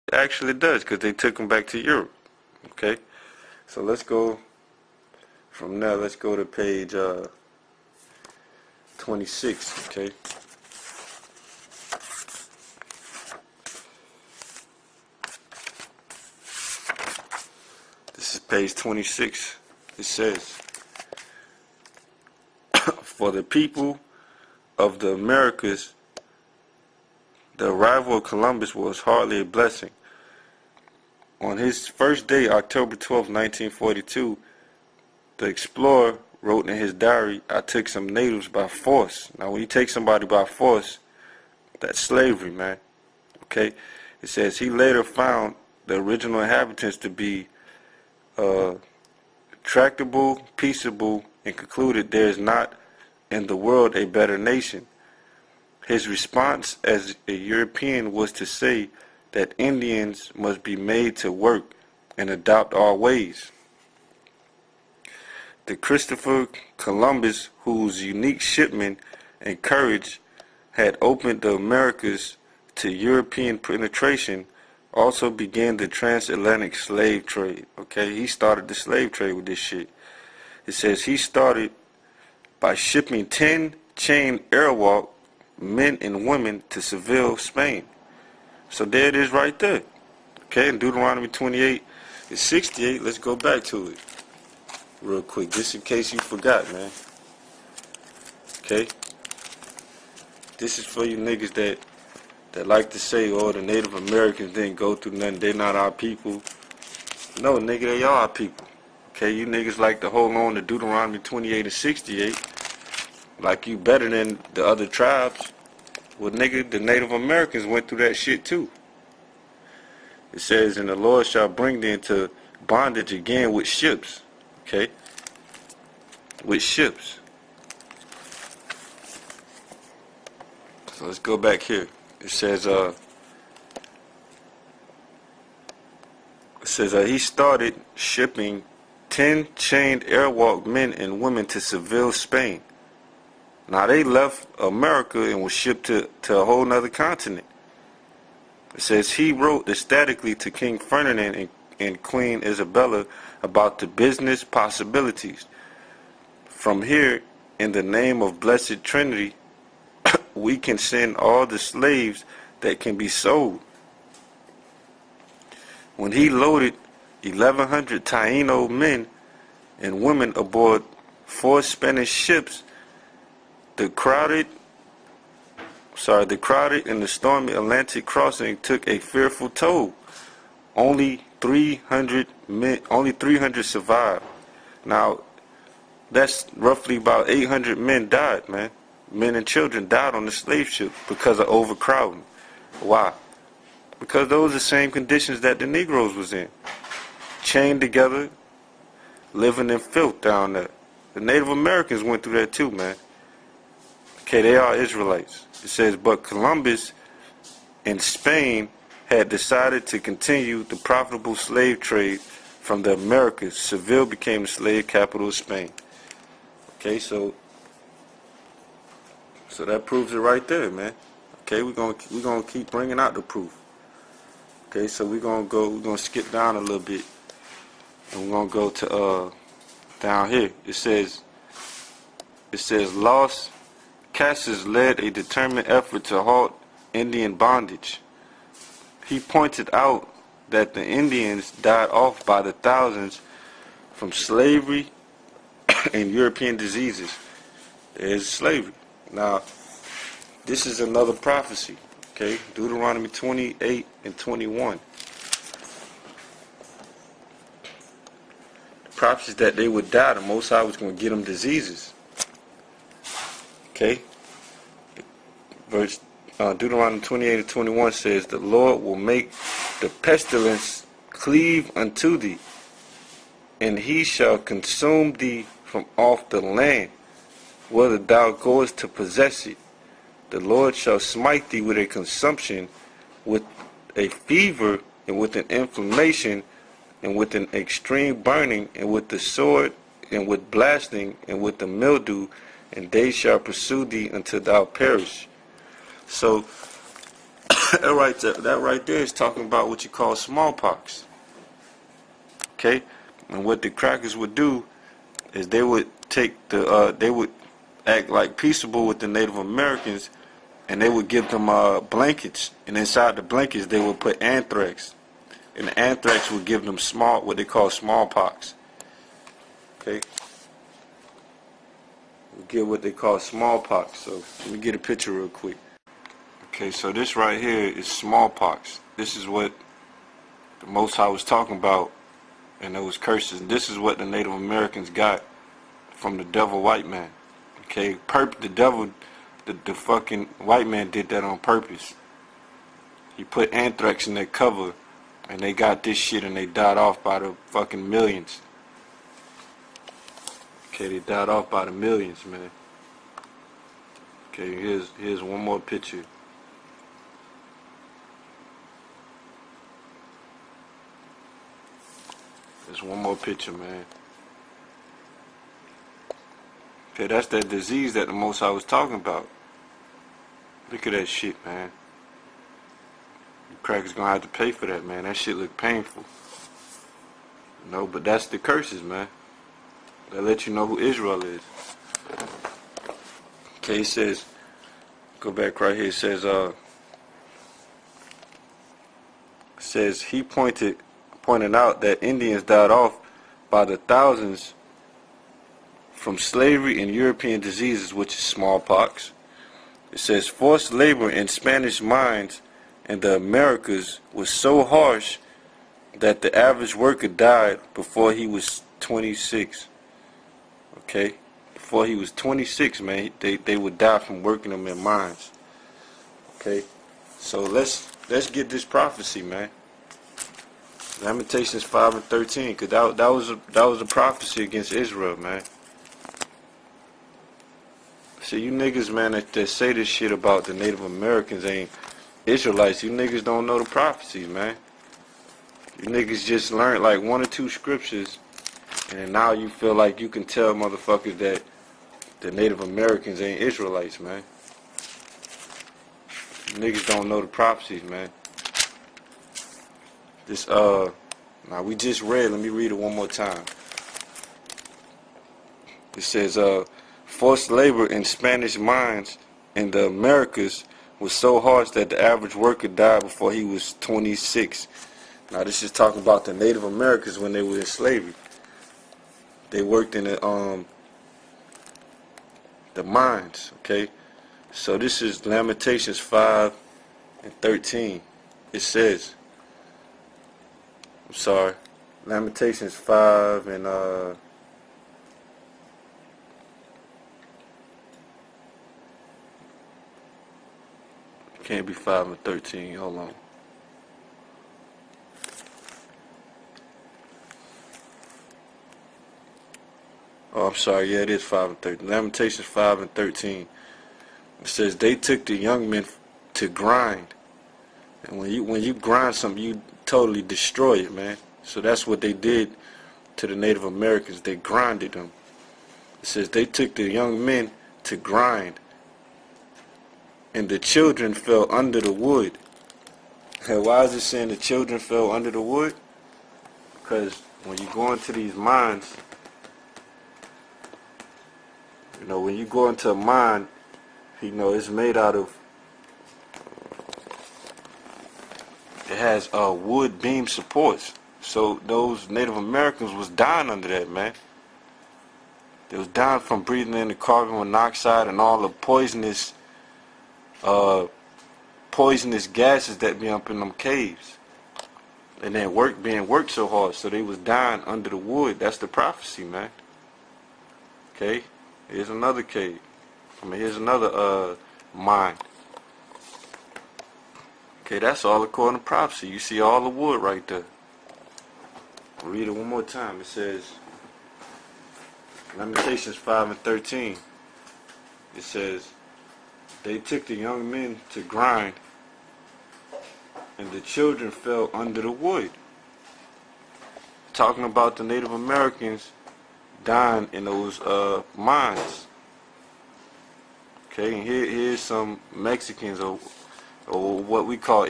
It actually does, because they took them back to Europe. Okay, so let's go from there. Let's go to page 26. Okay. This is page 26. It says, for the people of the Americas, the arrival of Columbus was hardly a blessing. On his first day, October 12, 1942, the explorer wrote in his diary, "I took some natives by force." Now, when you take somebody by force, that's slavery, man. Okay? It says he later found the original inhabitants to be tractable, peaceable, and concluded there is not in the world a better nation. His response as a European was to say that Indians must be made to work and adopt our ways. The Christopher Columbus, whose unique shipment and courage had opened the Americas to European penetration, also began the transatlantic slave trade. Okay, he started the slave trade with this shit. It says he started by shipping 10 chain airwalk men and women to Seville, Spain. So there it is right there. Okay, in Deuteronomy 28 and 68, let's go back to it real quick, just in case you forgot, man. Okay, this is for you niggas that like to say, oh, the Native Americans didn't go through nothing, they're not our people. No, nigga, they are our people. Okay, you niggas like to hold on to Deuteronomy 28 and 68 like you better than the other tribes. Well, nigga, the Native Americans went through that shit too. It says, and the Lord shall bring thee into bondage again with ships. Okay? With ships. So let's go back here. It says, he started shipping 10 chained airwalk men and women to Seville, Spain. Now they left America and was shipped to a whole nother continent. It says he wrote ecstatically to King Ferdinand and Queen Isabella about the business possibilities. From here, in the name of Blessed Trinity, we can send all the slaves that can be sold. When he loaded 1,100 Taino men and women aboard 4 Spanish ships, the crowded and the stormy Atlantic crossing took a fearful toll. Only 300 survived. Now, that's roughly about 800 men died, man. Men and children died on the slave ship because of overcrowding. Why? Because those are the same conditions that the Negroes was in. Chained together, living in filth down there. The Native Americans went through that too, man. Okay, they are Israelites. It says, but Columbus in Spain had decided to continue the profitable slave trade from the Americas. Seville became the slave capital of Spain. Okay, so that proves it right there, man. Okay, we're gonna keep bringing out the proof. Okay, so we're gonna skip down a little bit, and we're gonna go to down here. It says Los Casas led a determined effort to halt Indian bondage. He pointed out that the Indians died off by the thousands from slavery and European diseases. There's slavery. Now, this is another prophecy. Okay, Deuteronomy 28 and 21. The prophecy that they would die. The Most High was going to get them diseases. Okay, verse Deuteronomy 28 and 21 says, the Lord will make the pestilence cleave unto thee, and he shall consume thee from off the land, whether thou goest to possess it. The Lord shall smite thee with a consumption, with a fever, and with an inflammation, and with an extreme burning, and with the sword, and with blasting, and with the mildew, and they shall pursue thee until thou perish. So That right there is talking about what you call smallpox. Okay, and what the crackers would do is they would take they would act like peaceable with the Native Americans, and they would give them blankets, and inside the blankets they would put anthrax, and the anthrax would give them what they call smallpox. Okay, we get what they call smallpox. So let me get a picture real quick. Okay, so this right here is smallpox. This is what the Most High was talking about in those curses. And this is what the Native Americans got from the devil white man. Okay, the devil, the fucking white man did that on purpose. He put anthrax in their cover, and they got this shit, and they died off by the fucking millions. Okay, they died off by the millions, man. Okay, here's one more picture. There's one more picture, man. Okay, that's that disease that the Most High was talking about. Look at that shit, man. You crackers gonna have to pay for that, man. That shit look painful. No, but that's the curses, man. That let you know who Israel is. Okay, it says, go back right here. It says he pointed out that Indians died off by the thousands from slavery and European diseases, which is smallpox. It says forced labor in Spanish mines in the Americas was so harsh that the average worker died before he was 26. Okay, before he was 26, man, they would die from working them in mines. Okay, so let's get this prophecy, man. Lamentations 5:13, cause that was a prophecy against Israel, man. See, you niggas, man, that say this shit about the Native Americans ain't Israelites. You niggas don't know the prophecies, man. You niggas just learned like one or two scriptures, and now you feel like you can tell motherfuckers that the Native Americans ain't Israelites, man. You niggas don't know the prophecies, man. This now we just read, let me read it one more time. It says forced labor in Spanish mines in the Americas was so harsh that the average worker died before he was 26. Now this is talking about the Native Americans when they were in slavery. They worked in the mines, okay? So this is Lamentations 5:13. It says, I'm sorry, Lamentations 5 and can't be 5:13. Hold on. Oh, I'm sorry. Yeah, it is 5:13. Lamentations 5:13. It says they took the young men to grind, and when you grind something, you totally destroy it, man. So that's what they did to the Native Americans. They grinded them. It says they took the young men to grind, and the children fell under the wood. Why is it saying the children fell under the wood? Because when you go into these mines, you know, when you go into a mine, you know, it's made out of, it has wood beam supports. So those Native Americans was dying under that, man. They was dying from breathing in the carbon monoxide and all the poisonous gases that be up in them caves. And then being worked so hard, so they was dying under the wood. That's the prophecy, man. Okay, here's another cave. Here's another mine. Okay, that's all according to prophecy. You see all the wood right there. I'll read it one more time. It says, Lamentations 5:13. It says, they took the young men to grind, and the children fell under the wood. Talking about the Native Americans dying in those mines. Okay, and here's some Mexicans or what we call